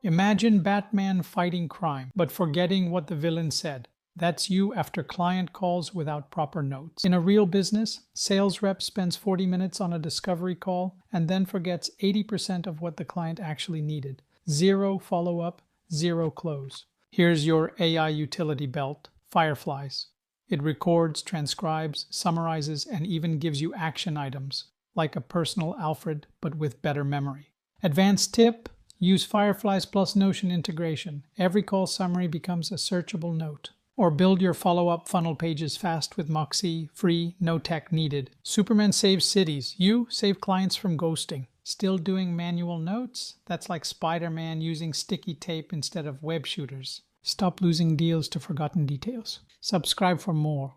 Imagine Batman fighting crime, but forgetting what the villain said. That's you after client calls without proper notes. In a real business, sales rep spends 40 minutes on a discovery call and then forgets 80% of what the client actually needed. Zero follow-up, zero close. Here's your AI utility belt, Fireflies. It records, transcribes, summarizes, and even gives you action items, like a personal Alfred, but with better memory. Advanced tip: use Fireflies plus Notion integration. Every call summary becomes a searchable note. Or build your follow-up funnel pages fast with Moksy, free, no tech needed. Superman saves cities. You save clients from ghosting. Still doing manual notes? That's like Spider-Man using sticky tape instead of web shooters. Stop losing deals to forgotten details. Subscribe for more.